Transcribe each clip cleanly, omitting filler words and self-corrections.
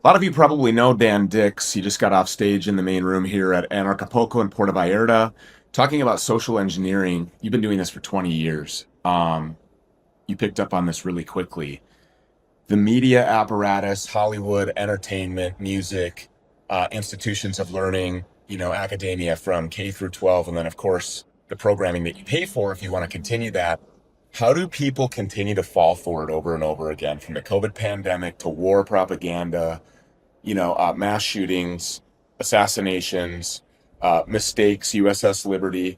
lot of you probably know Dan Dicks. He just got off stage in the main room here at Anarchapulco in Puerto Vallarta, talking about social engineering. You've been doing this for 20 years. You picked up on this really quickly. The media apparatus, Hollywood, entertainment, music, institutions of learning, academia from K through 12, and then, of course, the programming that you pay for if you want to continue that. How do people continue to fall for it over and over again, from the COVID pandemic to war propaganda, mass shootings, assassinations, mistakes, USS Liberty?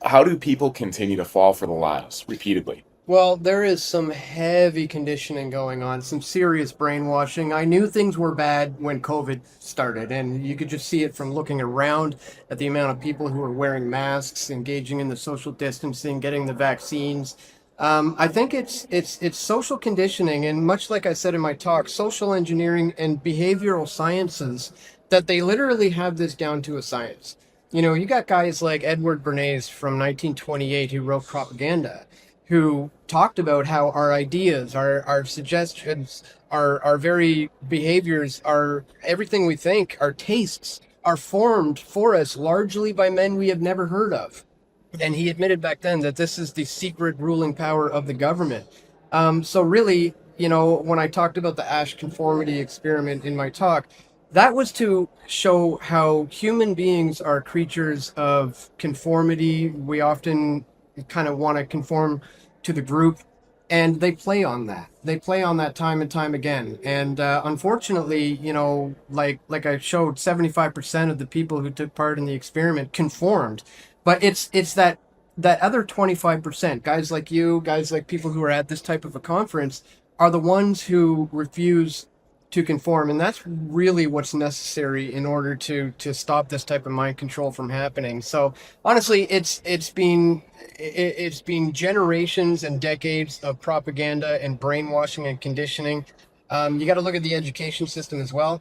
How do people continue to fall for the lies repeatedly? Well, there is some heavy conditioning going on, some serious brainwashing. I knew things were bad when COVID started, and you could just see it from looking around at the amount of people who are wearing masks, engaging in the social distancing, getting the vaccines. I think it's social conditioning, and much like I said in my talk, social engineering and behavioral sciences, that they literally have this down to a science. You got guys like Edward Bernays from 1928 who wrote Propaganda, who talked about how our ideas, our suggestions, our very behaviors, our everything we think, our tastes are formed for us largely by men we have never heard of. And he admitted back then that this is the secret ruling power of the government. So really, when I talked about the Ash conformity experiment in my talk, that was to show how human beings are creatures of conformity. We often kind of want to conform to the group, and they play on that. They play on that time and time again. And unfortunately, like I showed, 75% of the people who took part in the experiment conformed. But it's that other 25%, guys like you, guys like people who are at this type of a conference, are the ones who refuse to conform, and that's really what's necessary in order to stop this type of mind control from happening. So honestly, it's been generations and decades of propaganda and brainwashing and conditioning. You got to look at the education system as well.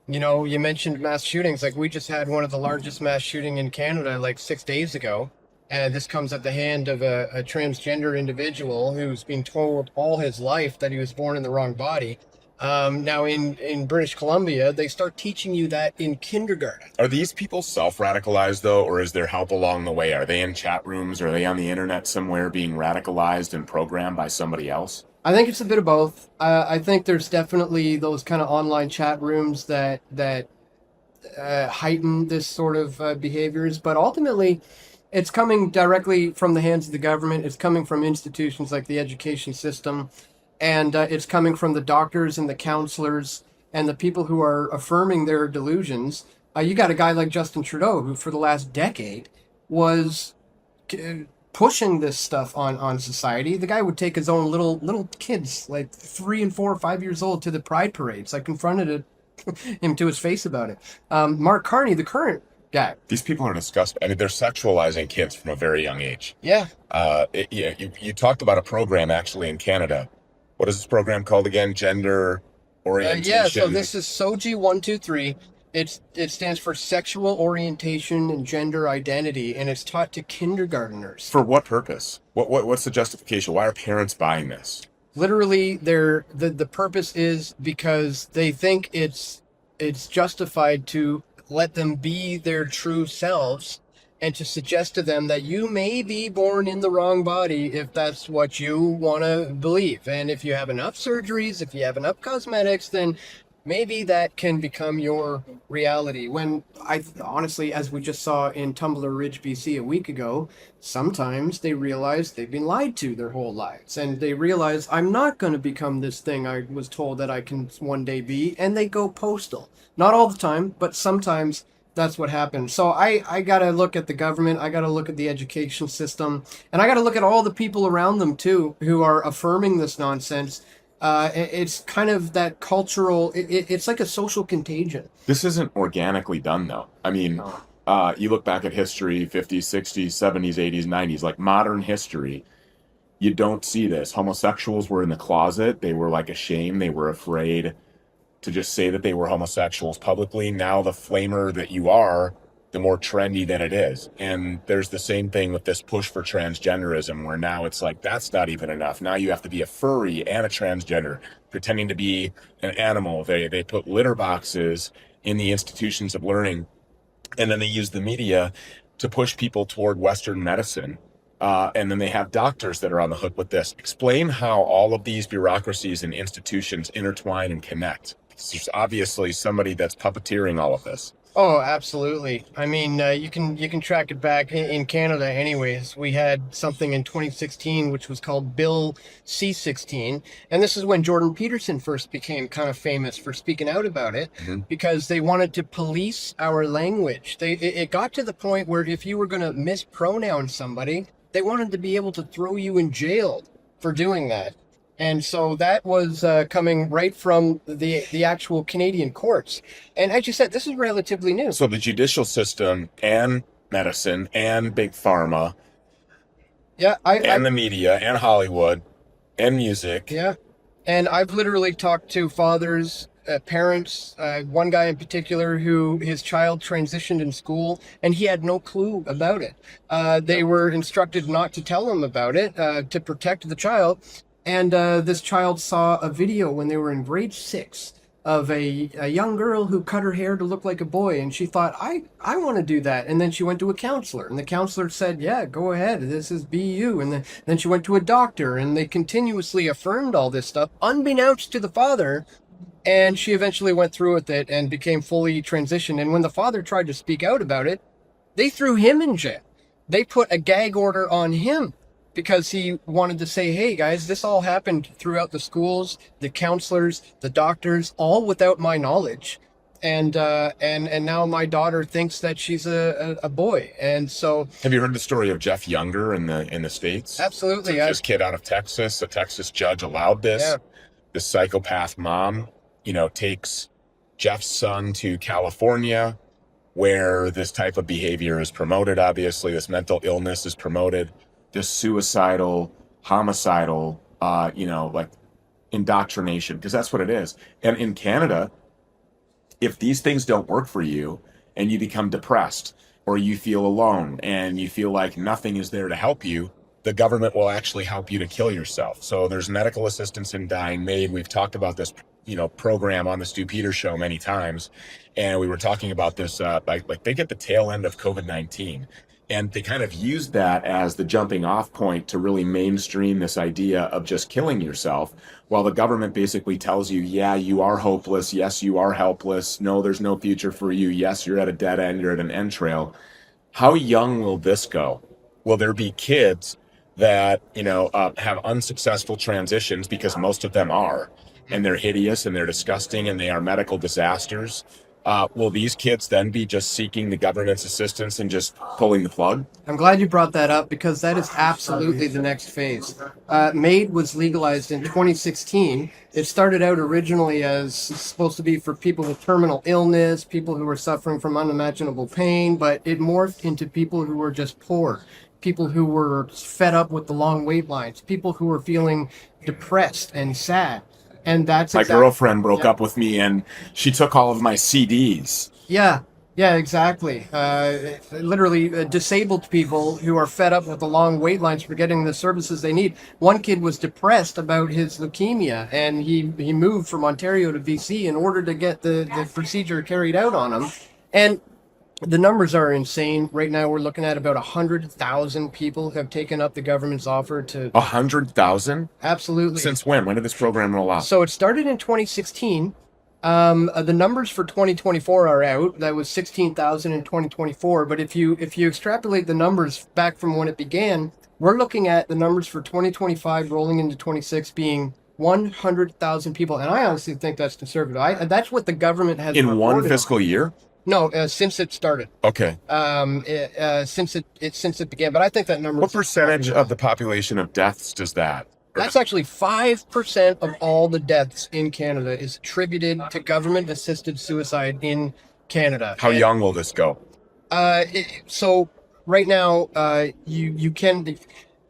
You mentioned mass shootings. Like, we just had one of the largest mass shooting in Canada like 6 days ago. And this comes at the hand of a transgender individual who's been told all his life that he was born in the wrong body. Now in British Columbia, they start teaching you that in kindergarten. Are these people self-radicalized, though, or is there help along the way? Are they in chat rooms? Are they on the internet somewhere being radicalized and programmed by somebody else? I think it's a bit of both. I think there's definitely those kind of online chat rooms that heighten this sort of behaviors, but ultimately, it's coming directly from the hands of the government. It's coming from institutions like the education system, and it's coming from the doctors and the counselors and the people who are affirming their delusions. You got a guy like Justin Trudeau, who for the last decade was pushing this stuff on society. The guy would take his own little kids, like 3 and 4 or 5 years old, to the pride parades. I confronted him to his face about it. Mark Carney, the current guy. These people are disgusting. I mean, they're sexualizing kids from a very young age. Yeah. You talked about a program actually in Canada. What is this program called again? Gender orientation? Yeah, so this is SOGI 123. It stands for Sexual Orientation and Gender Identity, and it's taught to kindergarteners. For what purpose? What's the justification? Why are parents buying this? Literally, the purpose is because they think it's justified to let them be their true selves, and to suggest to them that you may be born in the wrong body if that's what you want to believe. And if you have enough surgeries, if you have enough cosmetics, then maybe that can become your reality. When I honestly, as we just saw in Tumbler Ridge, BC a week ago, sometimes they realize they've been lied to their whole lives, and they realize, I'm not going to become this thing I was told that I can one day be, and they go postal. Not all the time, but sometimes that's what happens. So I got to look at the government, I got to look at the education system, and I got to look at all the people around them too who are affirming this nonsense. It's kind of that cultural, it's like a social contagion. This isn't organically done, though. I mean, you look back at history, 50s, 60s, 70s, 80s, 90s, like modern history, you don't see this. Homosexuals were in the closet. They were like ashamed. They were afraid to just say that they were homosexuals publicly. Now the flamer that you are, the more trendy that it is. And there's the same thing with this push for transgenderism, where now it's like, that's not even enough. Now you have to be a furry and a transgender, pretending to be an animal. They put litter boxes in the institutions of learning, and then they use the media to push people toward Western medicine. And then they have doctors that are on the hook with this. Explain how all of these bureaucracies and institutions intertwine and connect. There's obviously somebody that's puppeteering all of this. Oh, absolutely. I mean, you can track it back in Canada. Anyways, we had something in 2016 which was called Bill C-16, and this is when Jordan Peterson first became kind of famous for speaking out about it, because they wanted to police our language. It got to the point where if you were going to mispronounce somebody, they wanted to be able to throw you in jail for doing that. And so that was coming right from the actual Canadian courts. And as you said, this is relatively new. So the judicial system and medicine and big pharma, and the media and Hollywood and music. Yeah. And I've literally talked to fathers, parents, one guy in particular who his child transitioned in school and he had no clue about it. They were instructed not to tell him about it, to protect the child. And this child saw a video when they were in grade 6 of a young girl who cut her hair to look like a boy. And she thought, I want to do that. And then she went to a counselor. And the counselor said, yeah, go ahead. This is BU. And then she went to a doctor. And they continuously affirmed all this stuff, unbeknownst to the father. And she eventually went through with it and became fully transitioned. And when the father tried to speak out about it, they threw him in jail. They put a gag order on him, because he wanted to say, hey guys, this all happened throughout the schools, the counselors, the doctors, all without my knowledge. And now my daughter thinks that she's a boy. And so, have you heard the story of Jeff Younger in the States? Absolutely. This kid out of Texas, a Texas judge allowed this. Yeah. This psychopath mom, takes Jeff's son to California, where this type of behavior is promoted. Obviously, this mental illness is promoted. This suicidal, homicidal, like indoctrination, because that's what it is. And in Canada, if these things don't work for you and you become depressed or you feel alone and you feel like nothing is there to help you, the government will actually help you to kill yourself. So there's medical assistance in dying MAID. We've talked about this, program on the Stu Peters show many times. And we were talking about this, like they get the tail end of COVID-19. And they kind of used that as the jumping off point to really mainstream this idea of just killing yourself, while the government basically tells you, yeah, you are hopeless. Yes, you are helpless. No, there's no future for you. Yes, you're at a dead end. You're at an entrail. How young will this go? Will there be kids that, have unsuccessful transitions, because most of them are, and they're hideous and they're disgusting and they are medical disasters? Will these kids then be just seeking the government's assistance and just pulling the plug? I'm glad you brought that up, because that is absolutely the next phase. MAID was legalized in 2016. It started out originally as supposed to be for people with terminal illness, people who were suffering from unimaginable pain, but it morphed into people who were just poor, people who were fed up with the long wait lines, people who were feeling depressed and sad. And that's my girlfriend broke up with me and she took all of my CDs. Yeah, exactly. Literally disabled people who are fed up with the long wait lines for getting the services they need. One kid was depressed about his leukemia, and he moved from Ontario to BC in order to get the procedure carried out on him. And the numbers are insane. Right now, we're looking at about 100,000 people have taken up the government's offer to... 100,000? Absolutely. Since when? When did this program roll out? So it started in 2016. The numbers for 2024 are out. That was 16,000 in 2024. But if you extrapolate the numbers back from when it began, we're looking at the numbers for 2025 rolling into 26 being 100,000 people. And I honestly think that's conservative. That's what the government has in one fiscal year. No, since it started. Okay. Since it began, but I think that number. What percentage of the population of deaths does that? That's actually 5% of all the deaths in Canada is attributed to government-assisted suicide in Canada. How young will this go? So right now, you can,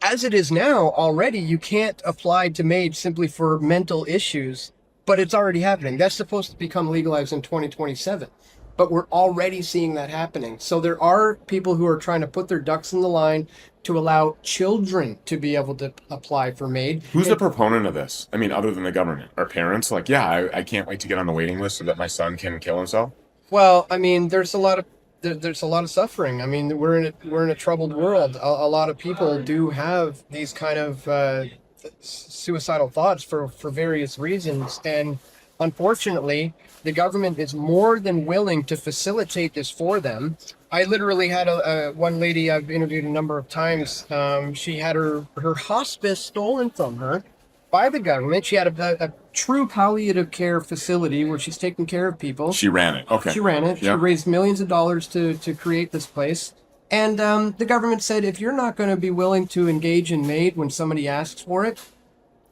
as it is now already, you can't apply to MAID simply for mental issues, but it's already happening. That's supposed to become legalized in 2027. but we're already seeing that happening. So there are people who are trying to put their ducks in the line to allow children to be able to apply for MAID. Who's the proponent of this? I mean, other than the government? Are parents like, yeah, I can't wait to get on the waiting list so that my son can kill himself? Well, I mean, there's a lot of suffering. I mean, we're in a troubled world. A lot of people do have these kind of suicidal thoughts for various reasons, and unfortunately, the government is more than willing to facilitate this for them. I literally had one lady I've interviewed a number of times. She had her hospice stolen from her by the government. She had a true palliative care facility where she's taking care of people. She ran it. Okay. She ran it. She raised millions of dollars to create this place. And the government said, if you're not going to be willing to engage in MAID when somebody asks for it,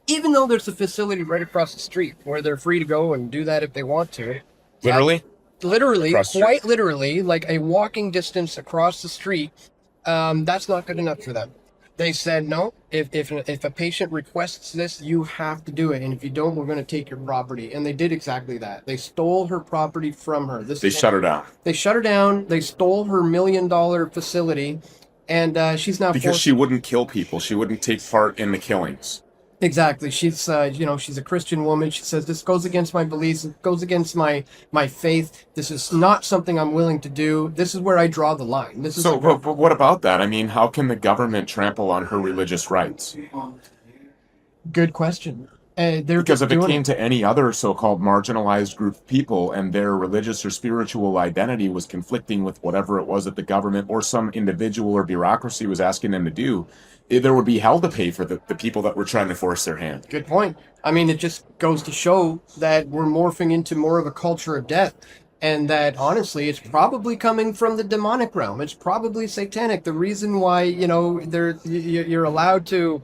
even though there's a facility right across the street where they're free to go and do that if they want to. Literally? Literally, quite literally, like a walking distance across the street, that's not good enough for them. They said, no, if a patient requests this, you have to do it. And if you don't, we're going to take your property. And they did exactly that. They stole her property from her. They shut her down. They shut her down. They stole her $1 million facility. And she's now because she wouldn't kill people. She wouldn't take part in the killings. Exactly. She's, she's a Christian woman. She says, this goes against my beliefs. It goes against my faith. This is not something I'm willing to do. This is where I draw the line. This is but what about that? I mean, how can the government trample on her religious rights? Good question. Because if it came to any other so-called marginalized group of people and their religious or spiritual identity was conflicting with whatever it was that the government or some individual or bureaucracy was asking them to do, there would be hell to pay for the people that were trying to force their hand. Good point. I mean, it just goes to show that we're morphing into more of a culture of death. And that, honestly, it's probably coming from the demonic realm. It's probably satanic. The reason why, you're allowed to,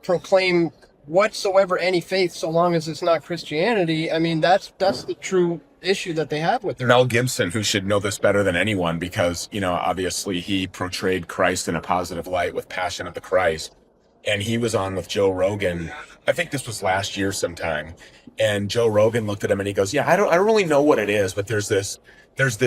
proclaim whatsoever any faith so long as it's not Christianity. I mean, that's the true issue that they have with it. Mel Gibson, who should know this better than anyone because, obviously he portrayed Christ in a positive light with Passion of the Christ. And he was on with Joe Rogan. I think this was last year sometime. And Joe Rogan looked at him and he goes, yeah, I don't really know what it is, but there's this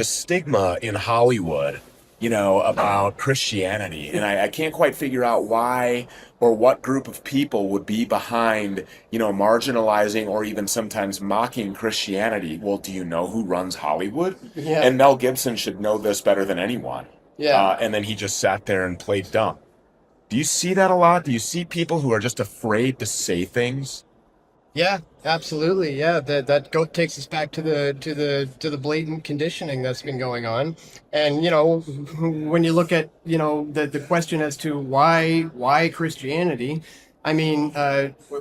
stigma in Hollywood, about Christianity. And I can't quite figure out why or what group of people would be behind, marginalizing or even sometimes mocking Christianity. Well, do you know who runs Hollywood? Yeah. And Mel Gibson should know this better than anyone. Yeah. And then he just sat there and played dumb. Do you see that a lot? Do you see people who are just afraid to say things? Yeah, absolutely. Yeah, that takes us back to the blatant conditioning that's been going on. And when you look at the question as to why Christianity, I mean,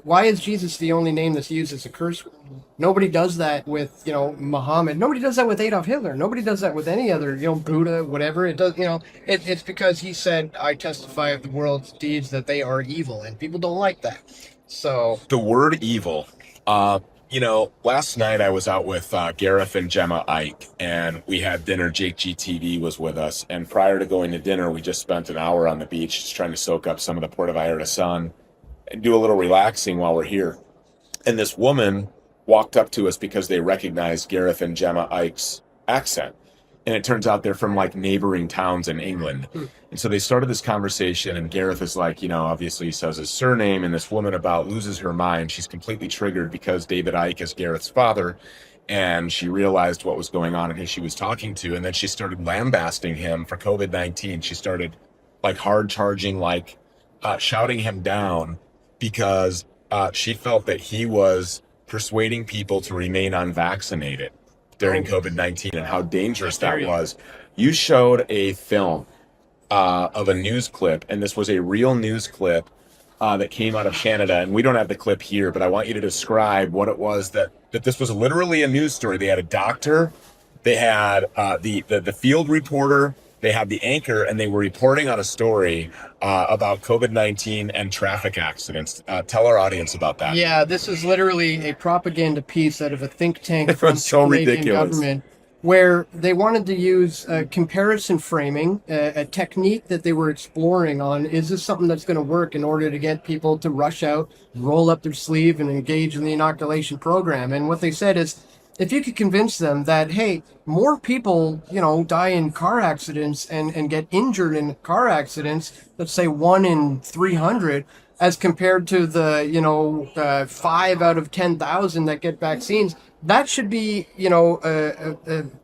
why is Jesus the only name that's used as a curse word? Nobody does that with Muhammad. Nobody does that with Adolf Hitler. Nobody does that with any other Buddha, whatever. It does. It's because he said, "I testify of the world's deeds that they are evil," and people don't like that. So the word evil, last night I was out with Gareth and Gemma Ike, and we had dinner. Jake GTV was with us, and prior to going to dinner, we just spent an hour on the beach just trying to soak up some of the Puerto Vallarta sun and do a little relaxing while we're here. And this woman walked up to us because they recognized Gareth and Gemma Ike's accent. And it turns out they're from like neighboring towns in England. And so they started this conversation, and Gareth is like, obviously he says his surname, and this woman about loses her mind. She's completely triggered because David Icke is Gareth's father, and she realized what was going on and who she was talking to. And then she started lambasting him for COVID-19. She started like hard charging, like shouting him down because she felt that he was persuading people to remain unvaccinated during COVID-19 and how dangerous that was. You showed a film of a news clip, and this was a real news clip that came out of Canada, and we don't have the clip here, but I want you to describe what it was that this was literally a news story. They had a doctor, they had the field reporter, they had the anchor, and they were reporting on a story about COVID-19 and traffic accidents. Tell our audience about that. Yeah, this is literally a propaganda piece out of a think tank from the so Canadian ridiculous. government, where they wanted to use comparison framing, a technique that they were exploring on, is this something that's going to work in order to get people to rush out, roll up their sleeve, and engage in the inoculation program. And what they said is, if you could convince them that, hey, more people, die in car accidents and get injured in car accidents, let's say 1 in 300, as compared to the, 5 out of 10,000 that get vaccines, that should be,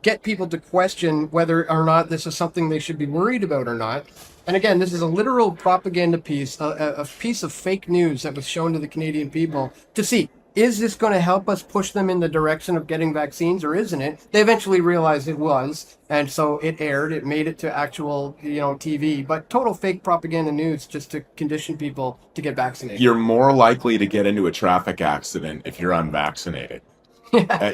get people to question whether or not this is something they should be worried about or not. And again, this is a literal propaganda piece, a piece of fake news that was shown to the Canadian people to see, is this going to help us push them in the direction of getting vaccines or isn't it? They eventually realized it was, and so it aired, it made it to actual, TV, but total fake propaganda news just to condition people to get vaccinated. You're more likely to get into a traffic accident if you're unvaccinated. Yeah.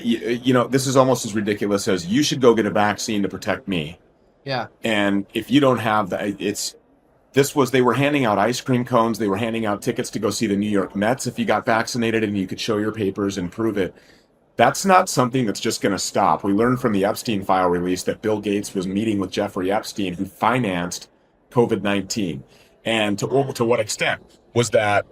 This is almost as ridiculous as you should go get a vaccine to protect me. Yeah. And if you don't have that, they were handing out ice cream cones. They were handing out tickets to go see the New York Mets if you got vaccinated and you could show your papers and prove it. That's not something that's just going to stop. We learned from the Epstein file release that Bill Gates was meeting with Jeffrey Epstein, who financed COVID-19. And to what extent was that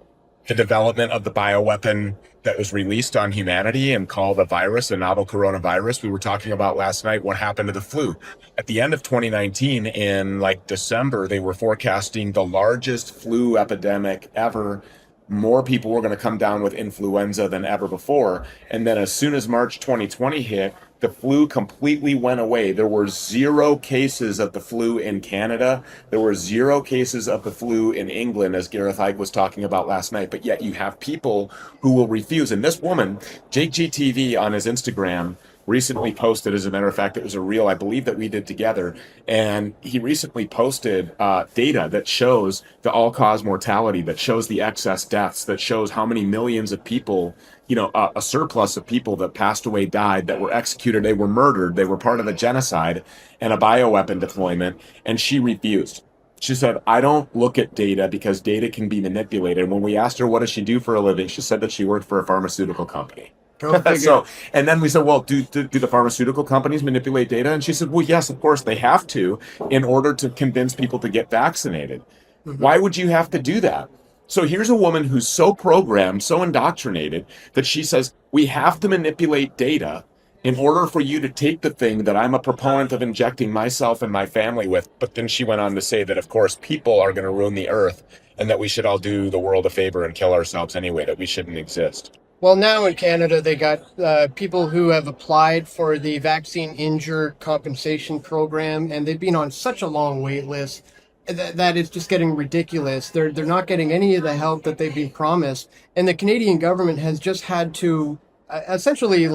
the development of the bioweapon that was released on humanity and called a virus, a novel coronavirus? We were talking about last night what happened to the flu. At the end of 2019, in December, they were forecasting the largest flu epidemic ever. More people were going to come down with influenza than ever before. And then as soon as March 2020 hit, the flu completely went away. There were 0 cases of the flu in Canada. There were 0 cases of the flu in England, as Gareth Ike was talking about last night. But yet you have people who will refuse. And this woman, Jake GTV on his Instagram, recently posted, as a matter of fact, it was a reel I believe that we did together, and he recently posted data that shows the all-cause mortality, that shows the excess deaths, that shows how many millions of people, a surplus of people that passed away, died, that were executed, they were murdered, they were part of a genocide and a bioweapon deployment, and she refused. She said, I don't look at data because data can be manipulated. When we asked her what does she do for a living, she said that she worked for a pharmaceutical company. So, and then we said, well, do the pharmaceutical companies manipulate data? And she said, well, yes, of course they have to in order to convince people to get vaccinated. Mm-hmm. Why would you have to do that? So here's a woman who's so programmed, so indoctrinated that she says, we have to manipulate data in order for you to take the thing that I'm a proponent of injecting myself and my family with. But then she went on to say that, of course, people are going to ruin the earth and that we should all do the world a favor and kill ourselves anyway, that we shouldn't exist. Well, now in Canada, they got people who have applied for the vaccine injured compensation program, and they've been on such a long wait list that it's just getting ridiculous. They're not getting any of the help that they've been promised, and the Canadian government has just had to essentially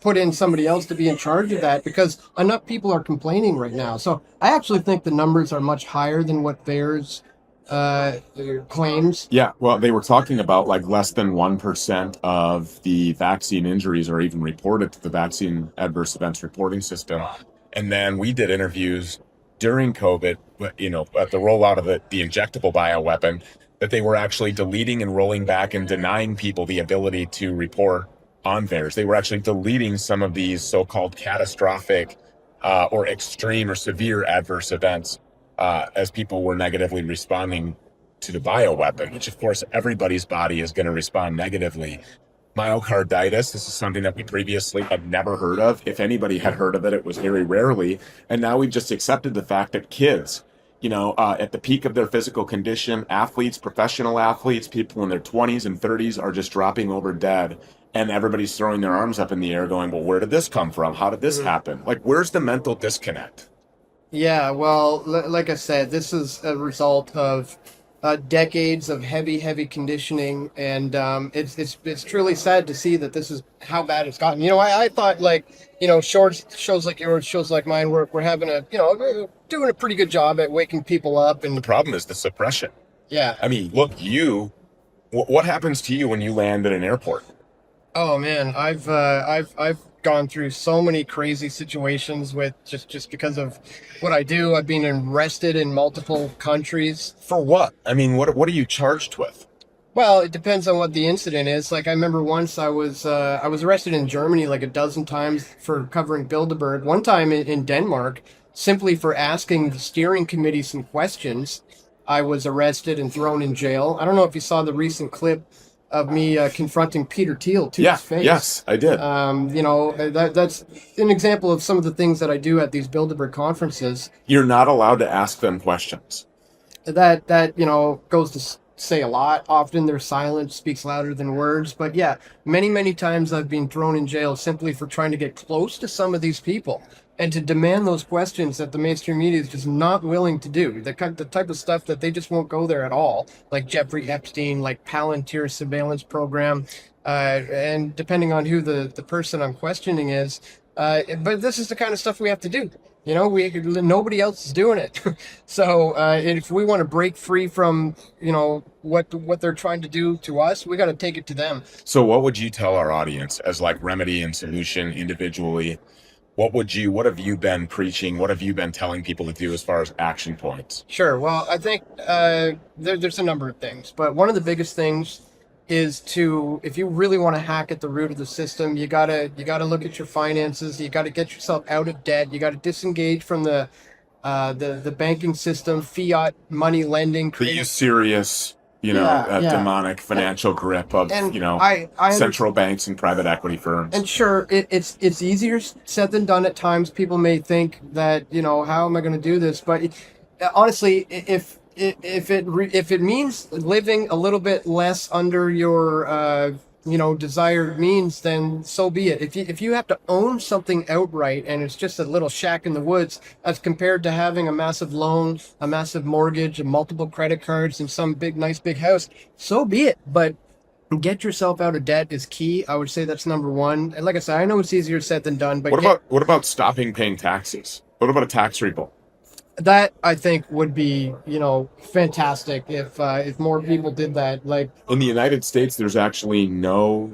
put in somebody else to be in charge of that because enough people are complaining right now. So I actually think the numbers are much higher than what theirs claims. Yeah, well, they were talking about less than 1% of the vaccine injuries are even reported to the vaccine adverse events reporting system. And then we did interviews during COVID, at the rollout of the injectable bioweapon, that they were actually deleting and rolling back and denying people the ability to report on theirs. They were actually deleting some of these so-called catastrophic or extreme or severe adverse events as people were negatively responding to the bioweapon, which of course everybody's body is going to respond negatively. Myocarditis, this is something that we previously had never heard of. If anybody had heard of it, it was very rarely. And now we've just accepted the fact that kids, at the peak of their physical condition, athletes, professional athletes, people in their 20s and 30s are just dropping over dead. And everybody's throwing their arms up in the air going, well, where did this come from? How did this happen? Where's the mental disconnect? Yeah, well, like I said, this is a result of decades of heavy conditioning, and it's truly sad to see that this is how bad it's gotten. I thought shows like yours, shows like mine, we're having we're doing a pretty good job at waking people up. And the problem is the suppression. Yeah, I mean, look, what happens to you when you land at an airport? Oh man, I've gone through so many crazy situations with just because of what I do. I've been arrested in multiple countries. For what? I mean, what are you charged with? Well, it depends on what the incident is. I remember once I was arrested in Germany a dozen times for covering Bilderberg. One time in Denmark, simply for asking the steering committee some questions, I was arrested and thrown in jail. I don't know if you saw the recent clip of me confronting Peter Thiel to Yeah, his face. yes, I did. That's an example of some of the things that I do at these Bilderberg conferences. You're not allowed to ask them questions. That goes to say a lot. Often their silence speaks louder than words. But yeah, many times I've been thrown in jail simply for trying to get close to some of these people and to demand those questions that the mainstream media is just not willing to do. The type of stuff that they just won't go there at all, like Jeffrey Epstein, like Palantir surveillance program, and depending on who the person I'm questioning is. But this is the kind of stuff we have to do. Nobody else is doing it. So if we want to break free from what they're trying to do to us, we got to take it to them. So what would you tell our audience as like remedy and solution individually? What have you been preaching? What have you been telling people to do as far as action points? Sure. Well, I think there's a number of things, but one of the biggest things is if you really want to hack at the root of the system, you gotta look at your finances. You got to get yourself out of debt. You got to disengage from the banking system, fiat money lending. The usurious, demonic financial grip of, central banks and private equity firms. And sure, it's easier said than done at times. People may think that, how am I going to do this? But honestly, if it means living a little bit less under your desired means, then so be it. If you have to own something outright and it's just a little shack in the woods as compared to having a massive loan, a massive mortgage, and multiple credit cards and some nice big house, so be it. But get yourself out of debt is key. I would say that's number one. And like I said, I know it's easier said than done, but what about stopping paying taxes? What about a tax revolt? That I think would be, fantastic if more people did that. Like in the United States, there's actually no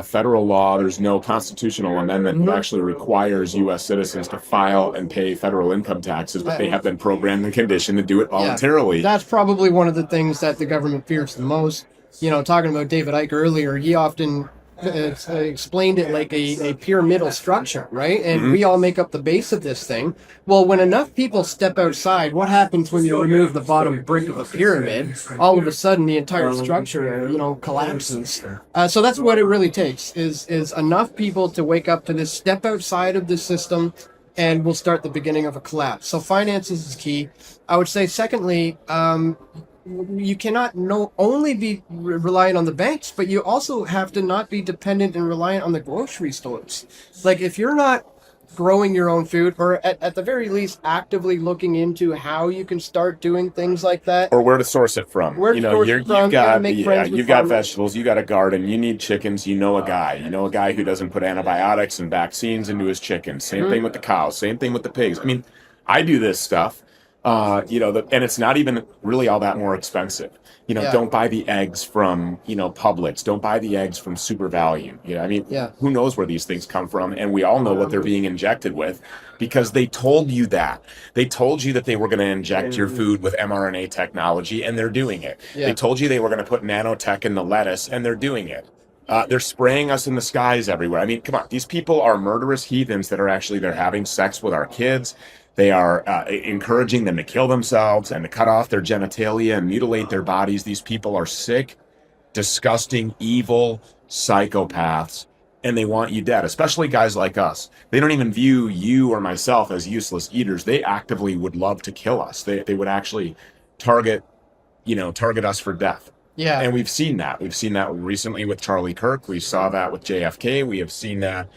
federal law. There's no constitutional amendment that actually requires U.S. citizens to file and pay federal income taxes, but they have been programmed and conditioned to do it voluntarily. Yeah, that's probably one of the things that the government fears the most. Talking about David Icke earlier, he often explained it like a pyramidal structure, right? And we all make up the base of this thing. Well, when enough people step outside, what happens when you remove the bottom brick of a pyramid? All of a sudden, the entire structure, collapses. So that's what it really takes, is enough people to wake up to this, step outside of the system, and we'll start the beginning of a collapse. So finances is key. I would say, secondly, you cannot only be reliant on the banks, but you also have to not be dependent and reliant on the grocery stores. Like if you're not growing your own food, or at the very least actively looking into how you can start doing things like that, or where to source it from. You've got vegetables, you got a garden, you need chickens. You know a guy who doesn't put antibiotics and vaccines into his chickens. Same thing with the cows. Same thing with the pigs. I mean, I do this stuff. And it's not even really all that more expensive. Don't buy the eggs from, Publix. Don't buy the eggs from Super Value. Who knows where these things come from? And we all know what they're being injected with because they told you that. They told you that they were going to inject your food with mRNA technology, and they're doing it. Yeah. They told you they were going to put nanotech in the lettuce, and they're doing it. They're spraying us in the skies everywhere. I mean, come on. These people are murderous heathens that they're having sex with our kids. They are encouraging them to kill themselves and to cut off their genitalia and mutilate their bodies. These people are sick, disgusting, evil psychopaths, and they want you dead, especially guys like us. They don't even view you or myself as useless eaters. They actively would love to kill us. They would actually target us for death. Yeah. And we've seen that. We've seen that recently with Charlie Kirk. We saw that with JFK. We have seen that,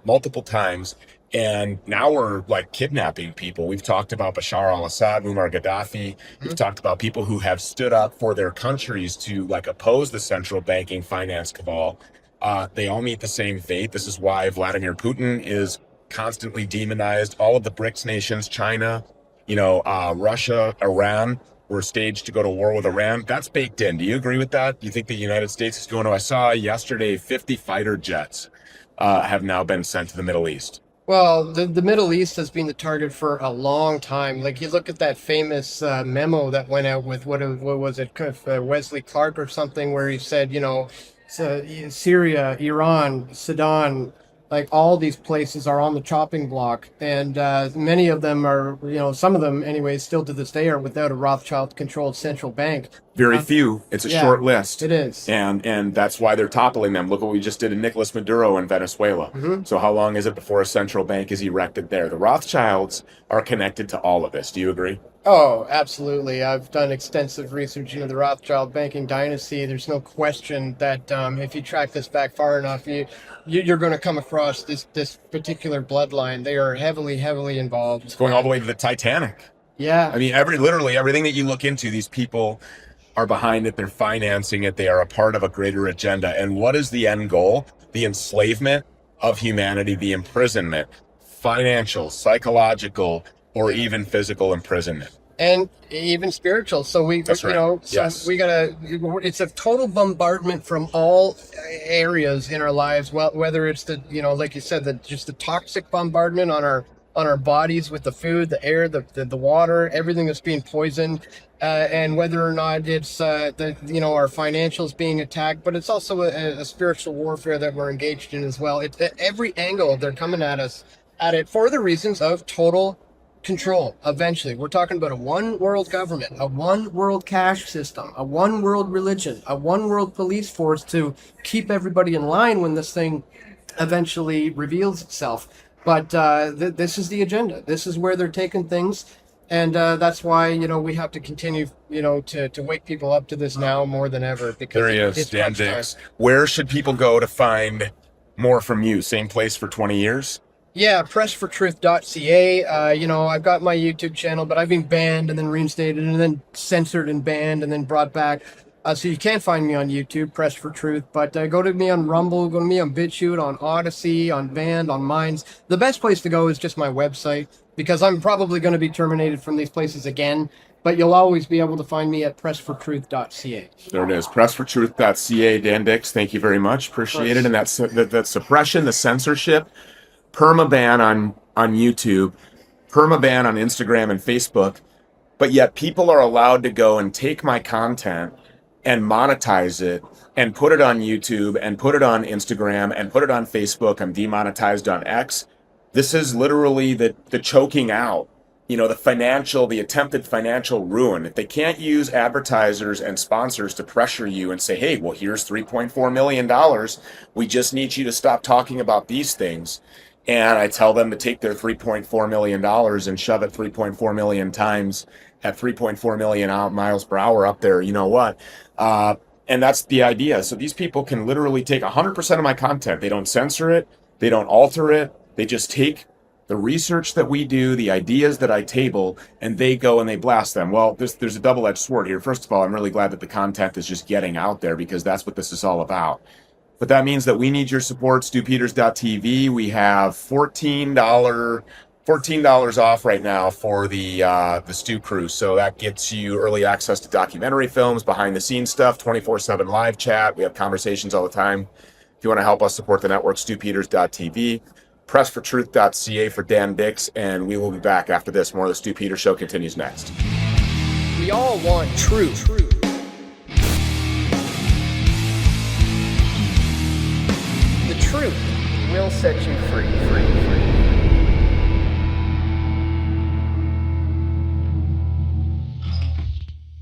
multiple times. And now we're like kidnapping people. We've talked about Bashar al-Assad, Muammar Gaddafi. We've talked about people who have stood up for their countries to oppose the central banking finance cabal. They all meet the same fate. This is why Vladimir Putin is constantly demonized. All of the BRICS nations, China, Russia, Iran, were staged to go to war with Iran. That's baked in. Do you agree with that? Do you think the United States is going to? I saw yesterday 50 fighter jets have now been sent to the Middle East. Well, the Middle East has been the target for a long time. Like you look at that famous memo that went out with what was it, Wesley Clark or something, where he said, Syria, Iran, Sudan, like all these places are on the chopping block, and many of them are, some of them, anyways, still to this day are without a Rothschild-controlled central bank. Very few. It's a yeah, short list. It is. And that's why they're toppling them. Look what we just did in Nicolas Maduro in Venezuela. So how long is it before a central bank is erected there? The Rothschilds are connected to all of this. Do you agree? Oh, absolutely. I've done extensive research into the Rothschild banking dynasty. There's no question that if you track this back far enough, you're going to come across this particular bloodline. They are heavily involved. It's going all the way to the Titanic. Yeah. I mean, literally everything that you look into, these people are behind it. They're financing it. They are a part of a greater agenda. And what is the end goal? The enslavement of humanity, the imprisonment, financial, psychological, or even physical imprisonment. And even spiritual. So we, That's right. you know, so Yes. we gotta. It's a total bombardment from all areas in our lives. Well, whether it's the, you know, like you said, just the toxic bombardment on our bodies with the food, the air, the water, everything that's being poisoned, and whether or not it's our financials being attacked, but it's also a spiritual warfare that we're engaged in as well. It's at every angle they're coming at us at it for the reasons of total control. Eventually, we're talking about a one world government, a one world cash system, a one world religion, a one world police force to keep everybody in line when this thing eventually reveals itself. But this is the agenda. This is where they're taking things, and that's why we have to continue to wake people up to this now more than ever. Because There he is, it's Dan crunch time. Dicks. Where should people go to find more from you? Same place for 20 years? Yeah, pressfortruth.ca. I've got my YouTube channel, but I've been banned and then reinstated and then censored and banned and then brought back. So you can't find me on YouTube, Press for Truth, but go to me on Rumble, go to me on BitChute, on Odyssey, on Band, on Minds. The best place to go is just my website, because I'm probably going to be terminated from these places again, but you'll always be able to find me at pressfortruth.ca. There it is, pressfortruth.ca. Dan Dicks, thank you very much. Appreciate it. And that suppression, the censorship, permaban on YouTube, permaban on Instagram and Facebook, but yet people are allowed to go and take my content and monetize it and put it on YouTube and put it on Instagram and put it on Facebook. I'm demonetized on X. This is literally the choking out, the attempted financial ruin. If they can't use advertisers and sponsors to pressure you and say, hey, well, here's $3.4 million. We just need you to stop talking about these things. And I tell them to take their $3.4 million and shove it 3.4 million times at 3.4 million miles per hour up there. You know what? And that's the idea. So these people can literally take 100% of my content. They don't censor it. They don't alter it. They just take the research that we do, the ideas that I table, and they go and they blast them. Well, there's a double-edged sword here. First of all, I'm really glad that the content is just getting out there, because that's what this is all about. But that means that we need your support. StuPeters.tv. We have $14 off right now for the Stu Crew. So that gets you early access to documentary films, behind the scenes stuff, 24/7 live chat. We have conversations all the time. If you want to help us support the network, StuPeters.tv, pressfortruth.ca for Dan Dicks, and we will be back after this. More of the Stu Peters Show continues next. We all want truth. The truth will set you free.